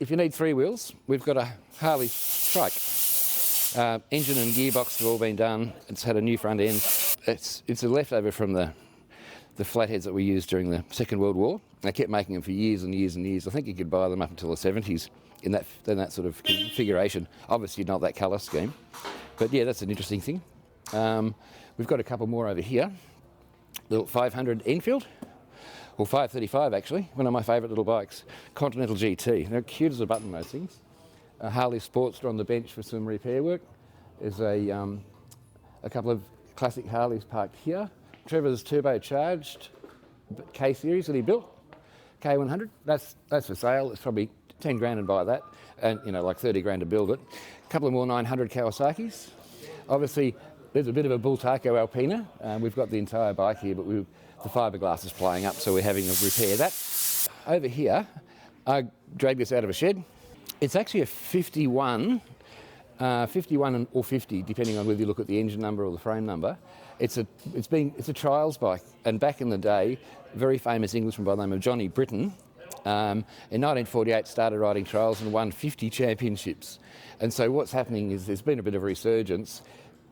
if you need three wheels, we've got a Harley Trike. Engine and gearbox have all been done. It's had a new front end. It's a leftover from the flatheads that we used during the Second World War. They kept making them for years and years and years. I think you could buy them up until the 70s in that sort of configuration. Obviously not that colour scheme. But yeah, that's an interesting thing. We've got a couple more over here. Little 500 Enfield, or 535 actually, one of my favourite little bikes. Continental GT. They're cute as a button, those things. A Harley Sportster on the bench for some repair work. There's a couple of classic Harleys parked here. Trevor's turbocharged K-series that he built, K100. That's for sale. It's probably 10 grand to buy that, and like 30 grand to build it. A couple of more 900 Kawasaki's. Obviously, there's a bit of a Bultaco Alpina. We've got the entire bike here, but the fiberglass is playing up, so we're having to repair that. Over here, I dragged this out of a shed. It's actually a 51 or 50, depending on whether you look at the engine number or the frame number. It's a trials bike, and back in the day, a very famous Englishman by the name of Johnny Britton, in 1948 started riding trials and won 50 championships. And so what's happening is there's been a bit of a resurgence,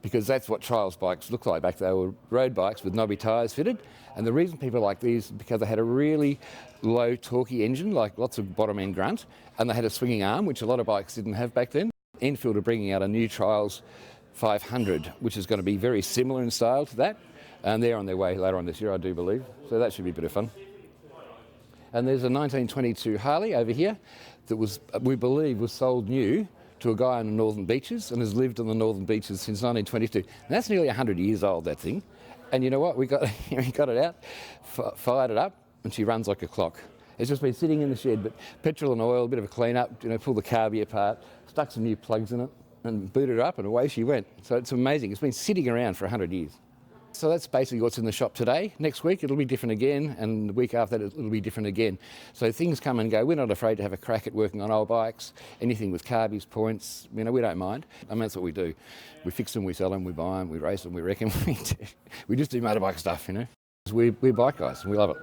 because that's what trials bikes look like back then. They were road bikes with knobby tyres fitted, and the reason people like these is because they had a really low torquey engine, like lots of bottom end grunt, and they had a swinging arm, which a lot of bikes didn't have back then. Enfield are bringing out a new Trials 500, which is going to be very similar in style to that, and they're on their way later on this year, I do believe, so that should be a bit of fun. And there's a 1922 Harley over here that we believe was sold new to a guy on the Northern Beaches and has lived on the Northern Beaches since 1922. And that's nearly 100 years old, that thing. And you know what? We got it out, fired it up, and she runs like a clock. It's just been sitting in the shed, but petrol and oil, a bit of a clean up, pull the carby apart, stuck some new plugs in it, and booted it up, and away she went. So it's amazing. It's been sitting around for 100 years. So that's basically what's in the shop today. Next week it'll be different again, and the week after that it'll be different again. So things come and go. We're not afraid to have a crack at working on old bikes. Anything with carbies, points, we don't mind. I mean, that's what we do. We fix them, we sell them, we buy them, we race them, we wreck them. We just do motorbike stuff, We're bike guys and we love it.